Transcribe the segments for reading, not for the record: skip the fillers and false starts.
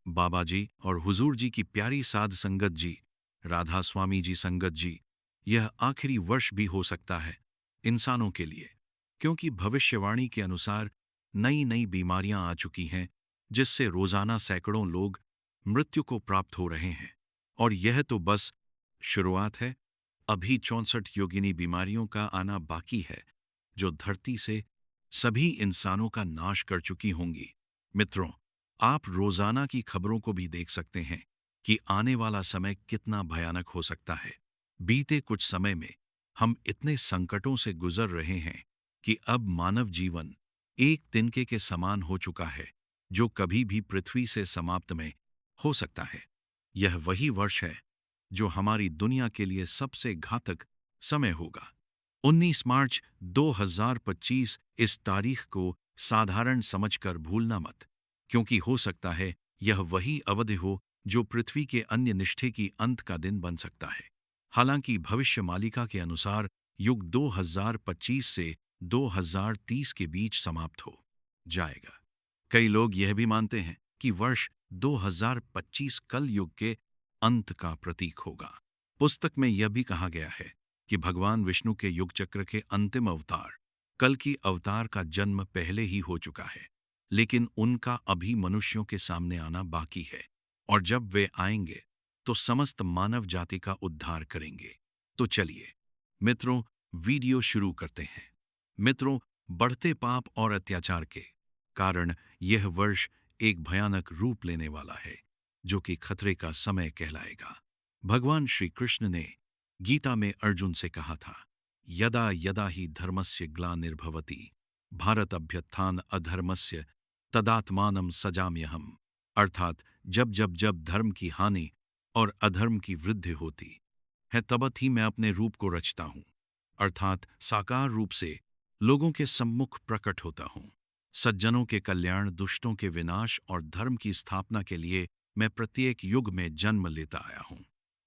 बाबा जी और हुजूर जी की प्यारी साध संगत जी, राधा स्वामी जी संगत जी, यह आखिरी वर्ष भी हो सकता है इंसानों के लिए, क्योंकि भविष्यवाणी के अनुसार नई नई बीमारियां आ चुकी हैं, जिससे रोजाना सैकड़ों लोग मृत्यु को प्राप्त हो रहे हैं। और यह तो बस शुरुआत है। अभी 64 योगिनी बीमारियों का आना बाकी है, जो धरती से सभी इंसानों का नाश कर चुकी होंगी। मित्रों, आप रोजाना की खबरों को भी देख सकते हैं कि आने वाला समय कितना भयानक हो सकता है। बीते कुछ समय में हम इतने संकटों से गुजर रहे हैं कि अब मानव जीवन एक तिनके के समान हो चुका है, जो कभी भी पृथ्वी से समाप्त में हो सकता है। यह वही वर्ष है जो हमारी दुनिया के लिए सबसे घातक समय होगा। 19 मार्च 2025, इस तारीख को साधारण समझकर भूलना मत, क्योंकि हो सकता है यह वही अवधि हो जो पृथ्वी के अन्य निष्ठे की अंत का दिन बन सकता है। हालांकि भविष्य मालिका के अनुसार युग 2025 से 2030 के बीच समाप्त हो जाएगा। कई लोग यह भी मानते हैं कि वर्ष 2025 कल युग के अंत का प्रतीक होगा। पुस्तक में यह भी कहा गया है कि भगवान विष्णु के युग चक्र के अंतिम अवतार कल की अवतार का जन्म पहले ही हो चुका है, लेकिन उनका अभी मनुष्यों के सामने आना बाकी है। और जब वे आएंगे तो समस्त मानव जाति का उद्धार करेंगे। तो चलिए मित्रों, वीडियो शुरू करते हैं। मित्रों, बढ़ते पाप और अत्याचार के कारण यह वर्ष एक भयानक रूप लेने वाला है, जो कि खतरे का समय कहलाएगा। भगवान श्री कृष्ण ने गीता में अर्जुन से कहा था, यदा यदा ही धर्मस्य ग्लानिर्भवति भारत अभ्युत्थान अधर्मस्य तदात्मानं सजाम्यहम्। अर्थात जब जब जब धर्म की हानि और अधर्म की वृद्धि होती है, तबत ही मैं अपने रूप को रचता हूं, अर्थात साकार रूप से लोगों के सम्मुख प्रकट होता हूं। सज्जनों के कल्याण, दुष्टों के विनाश और धर्म की स्थापना के लिए मैं प्रत्येक युग में जन्म लेता आया हूं।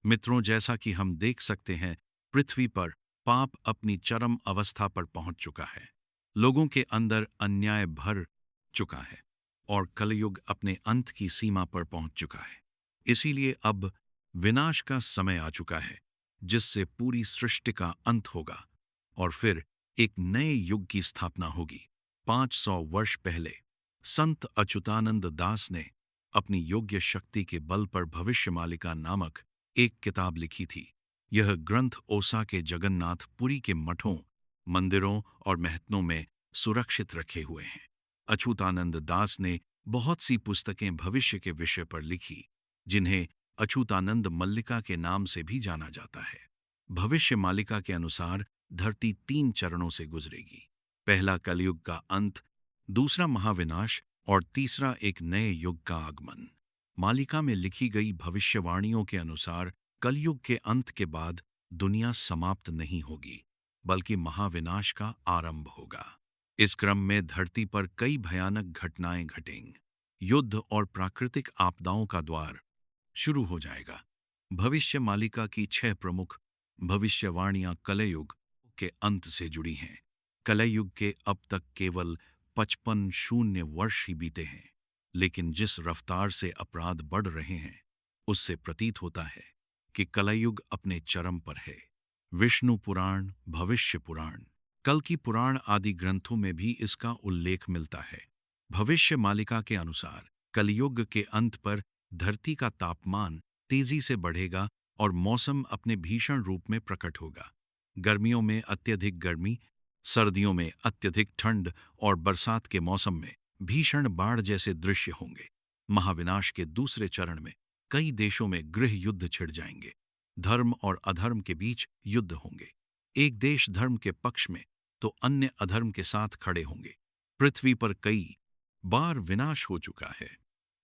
मित्रों, जैसा कि हम देख सकते हैं, पृथ्वी पर पाप अपनी चरम अवस्था पर पहुंच चुका है। लोगों के अंदर अन्याय भर चुका है और कलयुग अपने अंत की सीमा पर पहुंच चुका है। इसीलिए अब विनाश का समय आ चुका है, जिससे पूरी सृष्टि का अंत होगा और फिर एक नए युग की स्थापना होगी। 500 वर्ष पहले संत अच्युतानंद दास ने अपनी योग्य शक्ति के बल पर भविष्य मालिका नामक एक किताब लिखी थी। यह ग्रंथ ओसा के जगन्नाथ पुरी के मठों, मंदिरों और महत्वों में सुरक्षित रखे हुए हैं। अच्युतानंद दास ने बहुत सी पुस्तकें भविष्य के विषय पर लिखी, जिन्हें अच्युतानंद मल्लिका के नाम से भी जाना जाता है। भविष्य मालिका के अनुसार धरती 3 चरणों से गुजरेगी। पहला कलयुग का अंत, दूसरा महाविनाश और तीसरा एक नए युग का आगमन। मालिका में लिखी गई भविष्यवाणियों के अनुसार कलयुग के अंत के बाद दुनिया समाप्त नहीं होगी, बल्कि महाविनाश का आरंभ होगा। इस क्रम में धरती पर कई भयानक घटनाएं घटेंगी। युद्ध और प्राकृतिक आपदाओं का द्वार शुरू हो जाएगा। भविष्य मालिका की 6 प्रमुख भविष्यवाणियां कलयुग के अंत से जुड़ी हैं। कलयुग के अब तक केवल 55 शून्य वर्ष ही बीते हैं, लेकिन जिस रफ्तार से अपराध बढ़ रहे हैं, उससे प्रतीत होता है कि कलयुग अपने चरम पर है। विष्णु पुराण, भविष्य पुराण, कल की पुराण आदि ग्रंथों में भी इसका उल्लेख मिलता है। भविष्य मालिका के अनुसार कलयुग के अंत पर धरती का तापमान तेजी से बढ़ेगा और मौसम अपने भीषण रूप में प्रकट होगा। गर्मियों में अत्यधिक गर्मी, सर्दियों में अत्यधिक ठंड और बरसात के मौसम में भीषण बाढ़ जैसे दृश्य होंगे। महाविनाश के दूसरे चरण में कई देशों में गृह युद्ध छिड़ जाएंगे। धर्म और अधर्म के बीच युद्ध होंगे। एक देश धर्म के पक्ष में तो अन्य अधर्म के साथ खड़े होंगे। पृथ्वी पर कई बार विनाश हो चुका है,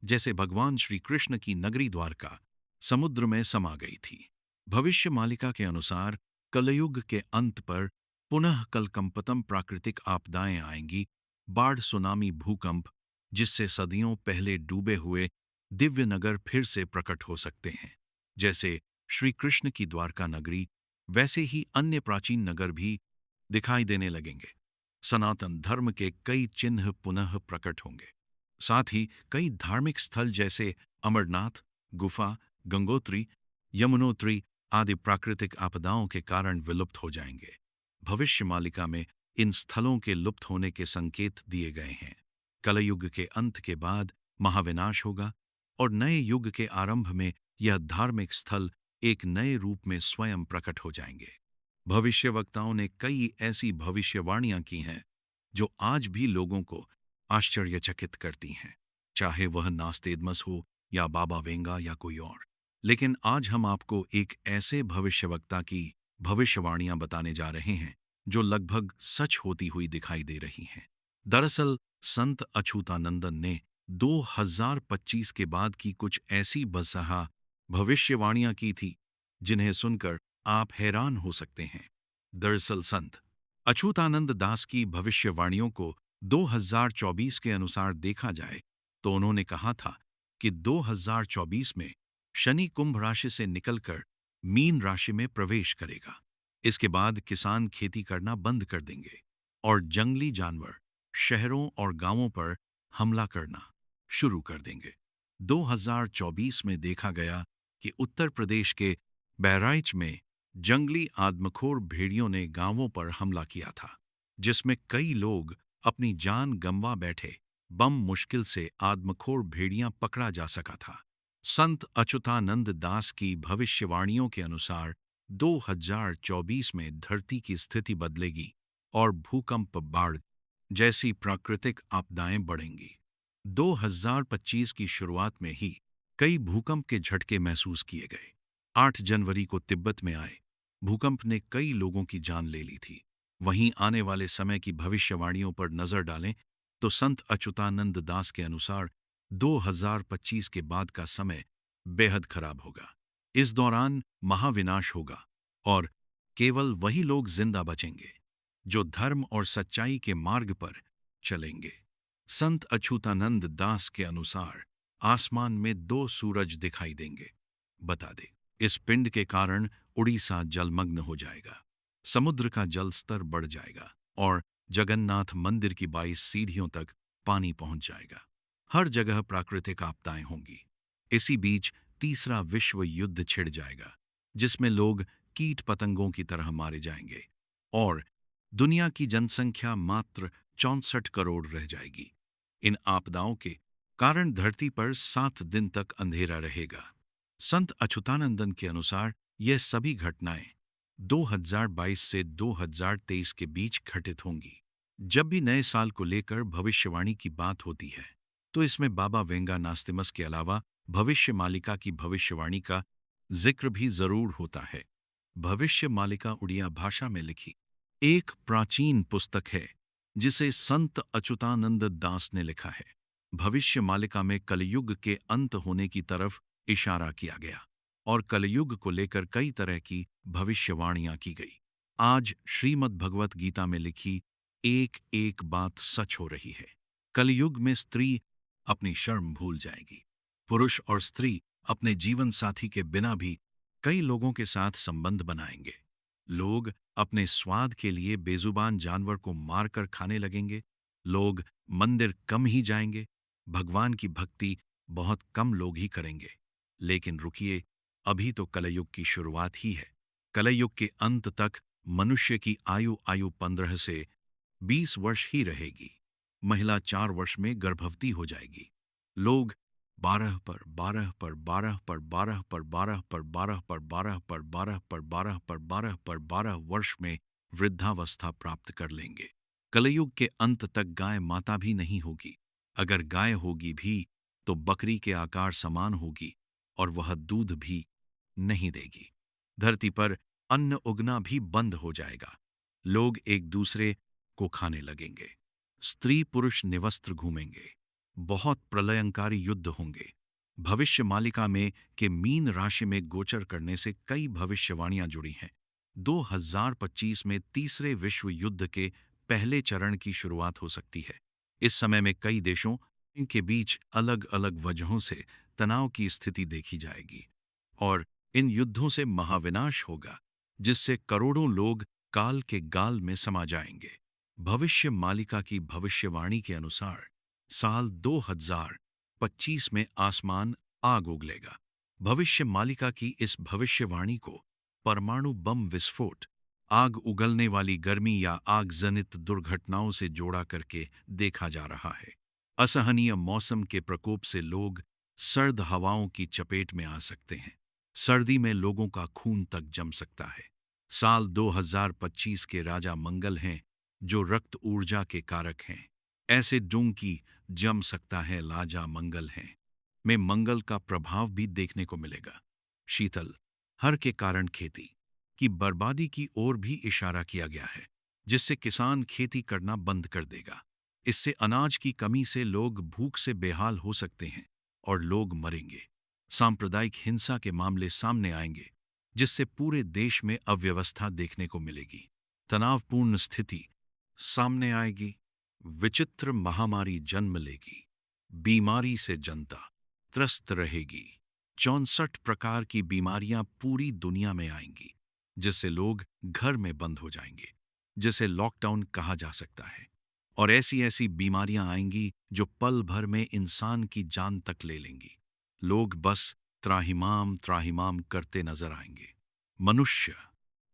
जैसे भगवान श्री कृष्ण की नगरी द्वारका समुद्र में समा गई थी। भविष्य मालिका के अनुसार कलयुग के अंत पर पुनः कलकंपतम प्राकृतिक आपदाएं आएंगी। बाढ़, सुनामी, भूकंप, जिससे सदियों पहले डूबे हुए दिव्य नगर फिर से प्रकट हो सकते हैं। जैसे श्री कृष्ण की द्वारका नगरी, वैसे ही अन्य प्राचीन नगर भी दिखाई देने लगेंगे। सनातन धर्म के कई चिन्ह पुनः प्रकट होंगे। साथ ही कई धार्मिक स्थल जैसे अमरनाथ गुफा, गंगोत्री, यमुनोत्री आदि प्राकृतिक आपदाओं के कारण विलुप्त हो जाएंगे। भविष्य मालिका में इन स्थलों के लुप्त होने के संकेत दिए गए हैं। कलयुग के अंत के बाद महाविनाश होगा और नए युग के आरंभ में यह धार्मिक स्थल एक नए रूप में स्वयं प्रकट हो जाएंगे। भविष्यवक्ताओं ने कई ऐसी भविष्यवाणियां की हैं जो आज भी लोगों को आश्चर्यचकित करती हैं, चाहे वह नास्तेदमस हो या बाबा वेंगा या कोई और। लेकिन आज हम आपको एक ऐसे भविष्यवक्ता की भविष्यवाणियां बताने जा रहे हैं जो लगभग सच होती हुई दिखाई दे रही हैं। दरअसल संत अछूतानंदन ने 2025 के बाद की कुछ ऐसी बसहा भविष्यवाणियां की थी जिन्हें सुनकर आप हैरान हो सकते हैं। दरअसल संत अछूतानंद दास की भविष्यवाणियों को 2024 के अनुसार देखा जाए तो उन्होंने कहा था कि 2024 में शनि कुंभ राशि से निकलकर मीन राशि में प्रवेश करेगा। इसके बाद किसान खेती करना बंद कर देंगे और जंगली जानवर शहरों और गांवों पर हमला करना शुरू कर देंगे। 2024 में देखा गया कि उत्तर प्रदेश के बहराइच में जंगली आदमखोर भेड़ियों ने गांवों पर हमला किया था, जिसमें कई लोग अपनी जान गंवा बैठे। बम मुश्किल से आदमखोर भेड़ियां पकड़ा जा सका था। संत अच्युतानंद दास की भविष्यवाणियों के अनुसार 2024 में धरती की स्थिति बदलेगी और भूकंप, बाढ़ जैसी प्राकृतिक आपदाएं बढ़ेंगी। 2025 की शुरुआत में ही कई भूकंप के झटके महसूस किए गए। 8 जनवरी को तिब्बत में आए भूकंप ने कई लोगों की जान ले ली थी। वहीं आने वाले समय की भविष्यवाणियों पर नजर डालें तो संत अच्युतानंद दास के अनुसार 2025 के बाद का समय बेहद खराब होगा। इस दौरान महाविनाश होगा और केवल वही लोग जिंदा बचेंगे जो धर्म और सच्चाई के मार्ग पर चलेंगे। संत अच्युतानंद दास के अनुसार आसमान में 2 सूरज दिखाई देंगे। बता दे, इस पिंड के कारण उड़ीसा जलमग्न हो जाएगा, समुद्र का जल स्तर बढ़ जाएगा और जगन्नाथ मंदिर की 22 सीढ़ियों तक पानी पहुंच जाएगा। हर जगह प्राकृतिक आपदाएं होंगी। इसी बीच तीसरा विश्व युद्ध छिड़ जाएगा, जिसमें लोग कीट पतंगों की तरह मारे जाएंगे और दुनिया की जनसंख्या मात्र 64 करोड़ रह जाएगी। इन आपदाओं के कारण धरती पर 7 दिन तक अंधेरा रहेगा। संत अच्युतानंदन के अनुसार ये सभी घटनाएं 2022 से 2023 के बीच घटित होंगी। जब भी नए साल को लेकर भविष्यवाणी की बात होती है तो इसमें बाबा वेंगा नास्तिमस के अलावा भविष्य मालिका की भविष्यवाणी का जिक्र भी जरूर होता है। भविष्य मालिका उड़िया भाषा में लिखी एक प्राचीन पुस्तक है जिसे संत अच्युतानंद दास ने लिखा है। भविष्य मालिका में कलयुग के अंत होने की तरफ इशारा किया गया और कलयुग को लेकर कई तरह की भविष्यवाणियां की गई। आज श्रीमद् भगवत गीता में लिखी एक एक बात सच हो रही है। कलयुग में स्त्री अपनी शर्म भूल जाएगी। पुरुष और स्त्री अपने जीवन साथी के बिना भी कई लोगों के साथ संबंध बनाएंगे। लोग अपने स्वाद के लिए बेजुबान जानवर को मारकर खाने लगेंगे। लोग मंदिर कम ही जाएंगे। भगवान की भक्ति बहुत कम लोग ही करेंगे। लेकिन रुकिए, अभी तो कलयुग की शुरुआत ही है। कलयुग के अंत तक मनुष्य की आयु 15 से 20 वर्ष ही रहेगी। महिला 4 वर्ष में गर्भवती हो जाएगी। लोग 12 पर 12 पर 12 पर 12 पर 12 पर 12 पर 12 पर 12 पर 12 पर 12 पर 12 वर्ष में वृद्धावस्था प्राप्त कर लेंगे। कलयुग के अंत तक गाय माता भी नहीं होगी। अगर गाय होगी भी तो बकरी के आकार समान होगी और वह दूध भी नहीं देगी। धरती पर अन्न उगना भी बंद हो जाएगा। लोग एक दूसरे को खाने लगेंगे। स्त्री पुरुष निवस्त्र घूमेंगे। बहुत प्रलयंकारी युद्ध होंगे। भविष्य मालिका में के मीन राशि में गोचर करने से कई भविष्यवाणियां जुड़ी हैं। 2025 में तीसरे विश्व युद्ध के पहले चरण की शुरुआत हो सकती है। इस समय में कई देशों के बीच अलग अलग वजहों से तनाव की स्थिति देखी जाएगी और इन युद्धों से महाविनाश होगा, जिससे करोड़ों लोग काल के गाल में समा जाएंगे। भविष्य मालिका की भविष्यवाणी के अनुसार साल 2025 में आसमान आग उगलेगा। भविष्य मालिका की इस भविष्यवाणी को परमाणु बम विस्फोट, आग उगलने वाली गर्मी या आग जनित दुर्घटनाओं से जोड़ा करके देखा जा रहा है। असहनीय मौसम के प्रकोप से लोग सर्द हवाओं की चपेट में आ सकते हैं। सर्दी में लोगों का खून तक जम सकता है। साल 2025 के राजा मंगल हैं, जो रक्त ऊर्जा के कारक हैं। ऐसे डोंकी जम सकता है लाजा मंगल हैं में मंगल का प्रभाव भी देखने को मिलेगा। शीतल हर के कारण खेती की बर्बादी की ओर भी इशारा किया गया है, जिससे किसान खेती करना बंद कर देगा। इससे अनाज की कमी से लोग भूख से बेहाल हो सकते हैं और लोग मरेंगे। सांप्रदायिक हिंसा के मामले सामने आएंगे, जिससे पूरे देश में अव्यवस्था देखने को मिलेगी। तनावपूर्ण स्थिति सामने आएगी। विचित्र महामारी जन्म लेगी। बीमारी से जनता त्रस्त रहेगी। 64 प्रकार की बीमारियां पूरी दुनिया में आएंगी, जिससे लोग घर में बंद हो जाएंगे, जिसे लॉकडाउन कहा जा सकता है। और ऐसी ऐसी बीमारियां आएंगी जो पल भर में इंसान की जान तक ले लेंगी। लोग बस त्राहिमाम त्राहिमाम करते नजर आएंगे। मनुष्य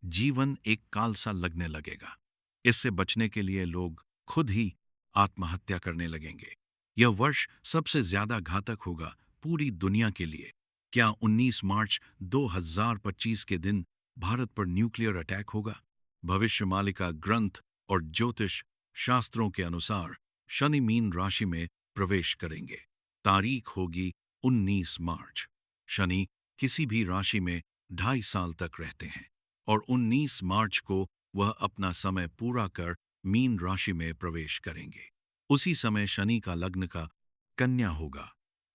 जीवन एक काल सा लगने लगेगा। इससे बचने के लिए लोग खुद ही आत्महत्या करने लगेंगे। यह वर्ष सबसे ज्यादा घातक होगा पूरी दुनिया के लिए। क्या 19 मार्च 2025 के दिन भारत पर न्यूक्लियर अटैक होगा? भविष्य मालिका ग्रंथ और ज्योतिष शास्त्रों के अनुसार शनि मीन राशि में प्रवेश करेंगे। तारीख होगी 19 मार्च। शनि किसी भी राशि में 2.5 साल तक रहते हैं और 19 मार्च को वह अपना समय पूरा कर मीन राशि में प्रवेश करेंगे। उसी समय शनि का लग्न का कन्या होगा।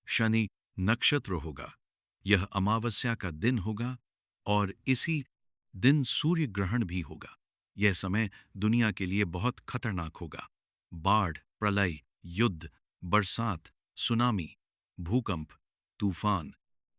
शनि नक्षत्र होगा। यह अमावस्या का दिन होगा और इसी दिन सूर्य ग्रहण भी होगा। यह समय दुनिया के लिए बहुत खतरनाक होगा। बाढ़, प्रलय, युद्ध, बरसात, सुनामी, भूकंप, तूफान,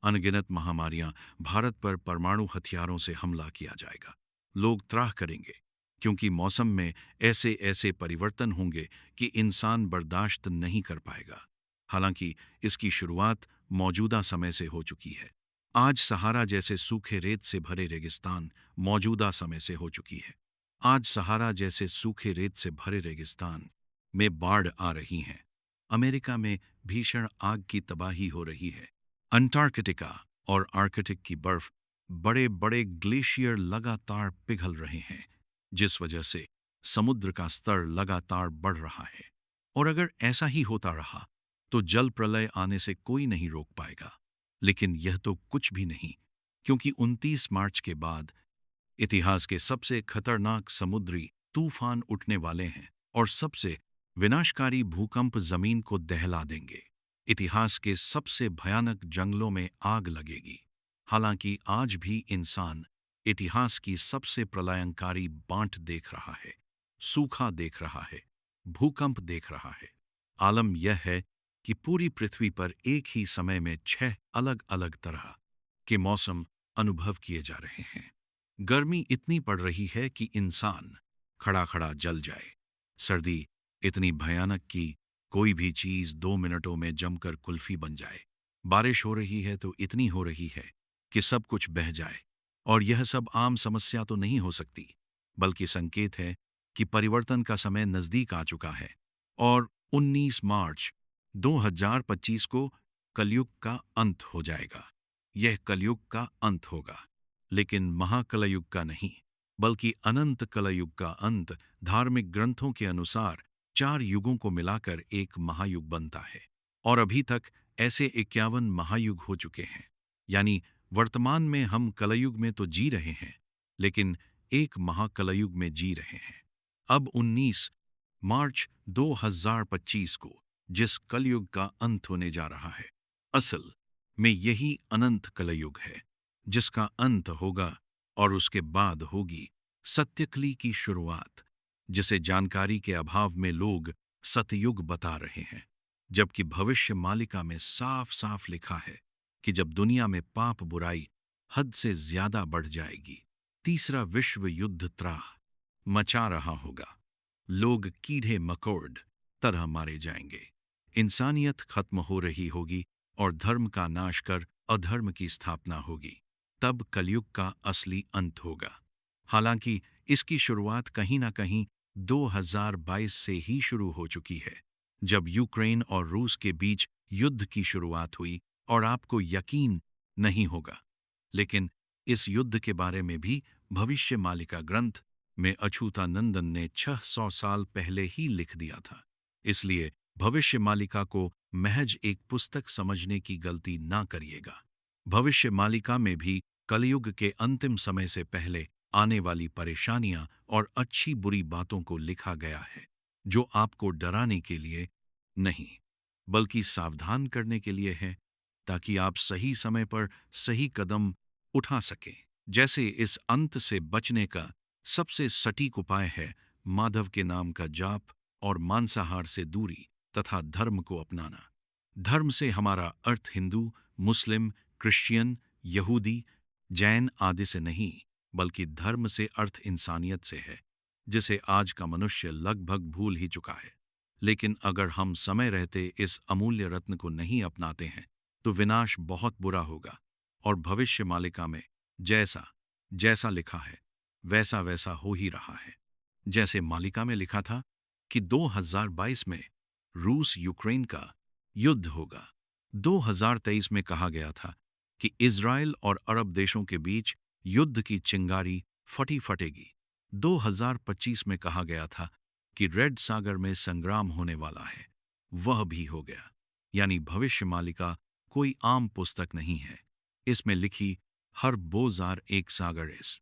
अनगिनत महामारियां, भारत पर परमाणु हथियारों से हमला किया जाएगा। लोग त्राह करेंगे, क्योंकि मौसम में ऐसे ऐसे परिवर्तन होंगे कि इंसान बर्दाश्त नहीं कर पाएगा। हालांकि इसकी शुरुआत मौजूदा समय से हो चुकी है। आज सहारा जैसे सूखे रेत से भरे रेगिस्तान मौजूदा समय से हो चुकी है। आज सहारा जैसे सूखे रेत से भरे रेगिस्तान में बाढ़ आ रही है। अमेरिका में भीषण आग की तबाही हो रही है। अंटार्कटिका और आर्कटिक की बर्फ, बड़े बड़े ग्लेशियर लगातार पिघल रहे हैं, जिस वजह से समुद्र का स्तर लगातार बढ़ रहा है। और अगर ऐसा ही होता रहा तो जल प्रलय आने से कोई नहीं रोक पाएगा। लेकिन यह तो कुछ भी नहीं, क्योंकि 29 मार्च के बाद इतिहास के सबसे खतरनाक समुद्री तूफान उठने वाले हैं और सबसे विनाशकारी भूकंप जमीन को दहला देंगे। इतिहास के सबसे भयानक जंगलों में आग लगेगी। हालांकि आज भी इंसान इतिहास की सबसे प्रलयंकारी बांट देख रहा है, सूखा देख रहा है, भूकंप देख रहा है। आलम यह है कि पूरी पृथ्वी पर एक ही समय में 6 अलग अलग तरह के मौसम अनुभव किए जा रहे हैं। गर्मी इतनी पड़ रही है कि इंसान खड़ा खड़ा जल जाए। सर्दी इतनी भयानक कि कोई भी चीज 2 मिनटों में जमकर कुल्फी बन जाए। बारिश हो रही है तो इतनी हो रही है कि सब कुछ बह जाए। और यह सब आम समस्या तो नहीं हो सकती, बल्कि संकेत है कि परिवर्तन का समय नजदीक आ चुका है। और 19 मार्च 2025 को कलयुग का अंत हो जाएगा। यह कलयुग का अंत होगा, लेकिन महाकलयुग का नहीं, बल्कि अनंत कलयुग का अंत। धार्मिक ग्रंथों के अनुसार 4 युगों को मिलाकर एक महायुग बनता है। और अभी तक ऐसे 51 महायुग हो चुके हैं। यानी वर्तमान में हम कलयुग में तो जी रहे हैं, लेकिन एक महाकलयुग में जी रहे हैं। अब 19 मार्च 2025 को जिस कलयुग का अंत होने जा रहा है, असल में यही अनंत कलयुग है, जिसका अंत होगा और उसके बाद होगी सत्यकली की शुरुआत, जिसे जानकारी के अभाव में लोग सतयुग बता रहे हैं। जबकि भविष्य मालिका में साफ साफ लिखा है कि जब दुनिया में पाप बुराई हद से ज्यादा बढ़ जाएगी, तीसरा विश्व युद्ध त्राह मचा रहा होगा। लोग कीड़े मकोड़ तरह मारे जाएंगे। इंसानियत खत्म हो रही होगी और धर्म का नाश कर अधर्म की स्थापना होगी। तब कलयुग का असली अंत होगा। हालांकि इसकी शुरुआत कहीं ना कहीं 2022 से ही शुरू हो चुकी है, जब यूक्रेन और रूस के बीच युद्ध की शुरुआत हुई। और आपको यकीन नहीं होगा, लेकिन इस युद्ध के बारे में भी भविष्य मालिका ग्रंथ में अछूतानंदन ने 600 साल पहले ही लिख दिया था। इसलिए भविष्य मालिका को महज एक पुस्तक समझने की गलती ना करिएगा। भविष्य मालिका में भी कलयुग के अंतिम समय से पहले आने वाली परेशानियां और अच्छी बुरी बातों को लिखा गया है, जो आपको डराने के लिए नहीं, बल्कि सावधान करने के लिए है, ताकि आप सही समय पर सही कदम उठा सकें। जैसे इस अंत से बचने का सबसे सटीक उपाय है माधव के नाम का जाप और मांसाहार से दूरी तथा धर्म को अपनाना। धर्म से हमारा अर्थ हिंदू, मुस्लिम, क्रिश्चियन, यहूदी, जैन आदि से नहीं, बल्कि धर्म से अर्थ इंसानियत से है, जिसे आज का मनुष्य लगभग भूल ही चुका है। लेकिन अगर हम समय रहते इस अमूल्य रत्न को नहीं अपनाते हैं, तो विनाश बहुत बुरा होगा। और भविष्य मालिका में जैसा जैसा लिखा है वैसा वैसा हो ही रहा है। जैसे मालिका में लिखा था कि 2022 में रूस यूक्रेन का युद्ध होगा। 2023 में कहा गया था कि इजराइल और अरब देशों के बीच युद्ध की चिंगारी फटेगी। 2025 में कहा गया था कि रेड सागर में संग्राम होने वाला है। वह भी हो गया। यानी भविष्य मालिका कोई आम पुस्तक नहीं है। इसमें लिखी हर बोजार एक सागर इस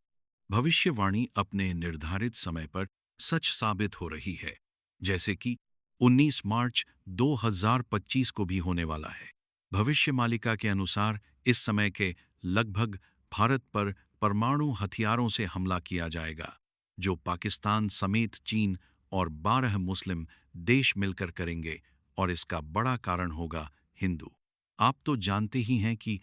भविष्यवाणी अपने निर्धारित समय पर सच साबित हो रही है। जैसे कि 19 मार्च 2025 को भी होने वाला है। भविष्य मालिका के अनुसार इस समय के लगभग भारत पर परमाणु हथियारों से हमला किया जाएगा, जो पाकिस्तान समेत चीन और 12 मुस्लिम देश मिलकर करेंगे। और इसका बड़ा कारण होगा हिंदू। आप तो जानते ही हैं कि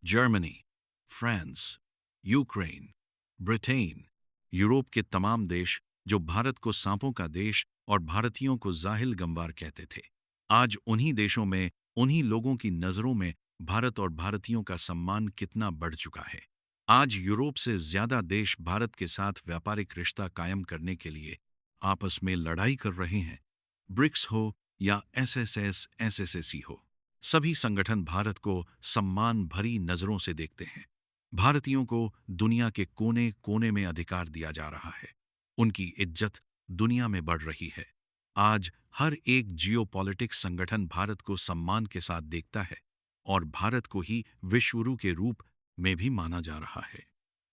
Germany, France, Ukraine, Britain, Europe के तमाम देश जो भारत को सांपों का देश और भारतीयों को जाहिल गंवार कहते थे, आज उन्हीं देशों में, उन्हीं लोगों की नजरों में भारत और भारतीयों का सम्मान कितना बढ़ चुका है। आज यूरोप से ज्यादा देश भारत के साथ व्यापारिक रिश्ता कायम करने के लिए आपस में लड़ाई कर रहे हैं। ब्रिक्स हो या एसएससी हो, सभी संगठन भारत को सम्मान भरी नजरों से देखते हैं। भारतीयों को दुनिया के कोने कोने में अधिकार दिया जा रहा है। उनकी इज्जत दुनिया में बढ़ रही है। आज हर एक जियोपॉलिटिक्स संगठन भारत को सम्मान के साथ देखता है और भारत को ही विश्वगुरु के रूप में भी माना जा रहा है।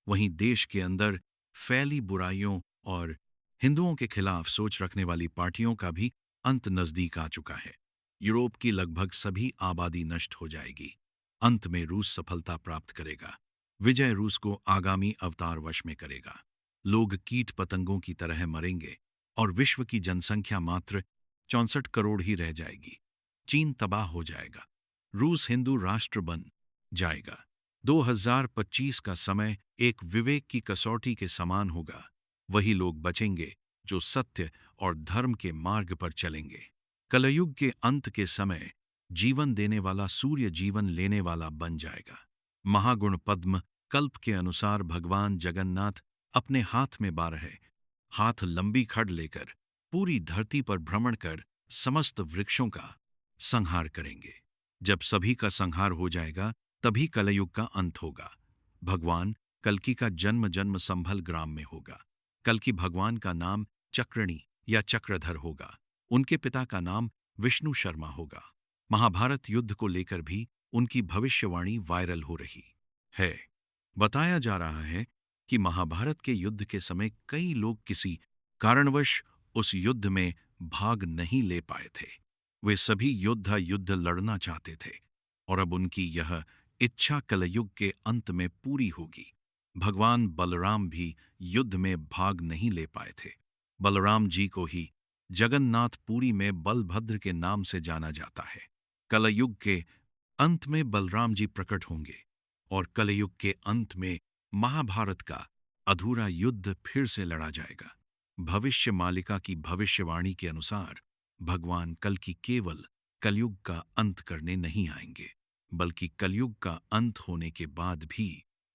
वहीं देश के अंदर फैली बुराइयों और हिंदुओं के खिलाफ सोच रखने वाली पार्टियों का भी अंत नजदीक आ चुका है। यूरोप की लगभग सभी आबादी नष्ट हो जाएगी। अंत में रूस सफलता प्राप्त करेगा। विजय रूस को आगामी अवतार वश में करेगा। लोग कीट पतंगों की तरह मरेंगे और विश्व की जनसंख्या मात्र 64 करोड़ ही रह जाएगी। चीन तबाह हो जाएगा। रूस हिंदू राष्ट्र बन जाएगा। 2025 का समय एक विवेक की कसौटी के समान होगा। वही लोग बचेंगे जो सत्य और धर्म के मार्ग पर चलेंगे। कलयुग के अंत के समय जीवन देने वाला सूर्य जीवन लेने वाला बन जाएगा। महागुण पद्म कल्प के अनुसार भगवान जगन्नाथ अपने हाथ में 12 हाथ लंबी खड़ लेकर पूरी धरती पर भ्रमण कर समस्त वृक्षों का संहार करेंगे। जब सभी का संहार हो जाएगा, तभी कलयुग का अंत होगा। भगवान कल्कि का जन्म जन्म संभल ग्राम में होगा। कल्कि भगवान का नाम चक्रणी या चक्रधर होगा। उनके पिता का नाम विष्णु शर्मा होगा। महाभारत युद्ध को लेकर भी उनकी भविष्यवाणी वायरल हो रही है। बताया जा रहा है कि महाभारत के युद्ध के समय कई लोग किसी कारणवश उस युद्ध में भाग नहीं ले पाए थे। वे सभी योद्धा युद्ध लड़ना चाहते थे और अब उनकी यह इच्छा कलयुग के अंत में पूरी होगी। भगवान बलराम भी युद्ध में भाग नहीं ले पाए थे। बलराम जी को ही जगन्नाथपुरी में बलभद्र के नाम से जाना जाता है। कलयुग के अंत में बलराम जी प्रकट होंगे और कलयुग के अंत में महाभारत का अधूरा युद्ध फिर से लड़ा जाएगा। भविष्य मालिका की भविष्यवाणी के अनुसार भगवान कल्कि केवल कलयुग का अंत करने नहीं आएंगे, बल्कि कलयुग का अंत होने के बाद भी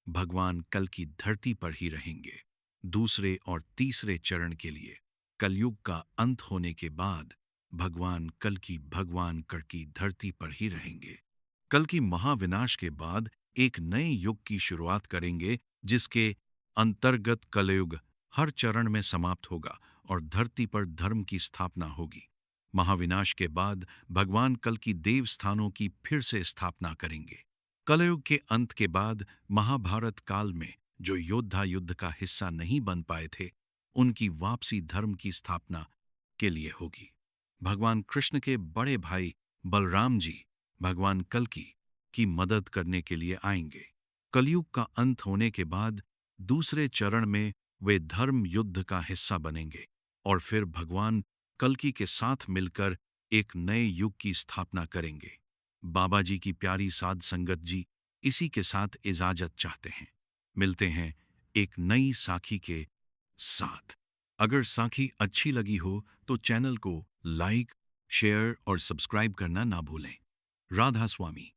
भगवान कल की धरती पर ही रहेंगे। दूसरे और तीसरे चरण के लिए कलयुग का अंत होने के बाद भगवान कल की भगवान कल की धरती पर ही रहेंगे। कल की महाविनाश के बाद एक नए युग की शुरुआत करेंगे, जिसके अंतर्गत कलयुग हर चरण में समाप्त होगा और धरती पर धर्म की स्थापना होगी। महाविनाश के बाद भगवान कल की देव स्थानों की फिर से स्थापना करेंगे। कलयुग के अंत के बाद महाभारत काल में जो योद्धा युद्ध का हिस्सा नहीं बन पाए थे, उनकी वापसी धर्म की स्थापना के लिए होगी। भगवान कृष्ण के बड़े भाई बलराम जी भगवान कल्कि की मदद करने के लिए आएंगे। कलयुग का अंत होने के बाद दूसरे चरण में वे धर्म युद्ध का हिस्सा बनेंगे और फिर भगवान कल्कि के साथ मिलकर एक नए युग की स्थापना करेंगे। बाबा जी की प्यारी साध संगत जी इसी के साथ इजाजत चाहते हैं। मिलते हैं एक नई साखी के साथ। अगर साखी अच्छी लगी हो तो चैनल को लाइक, शेयर और सब्सक्राइब करना ना भूलें। राधा स्वामी।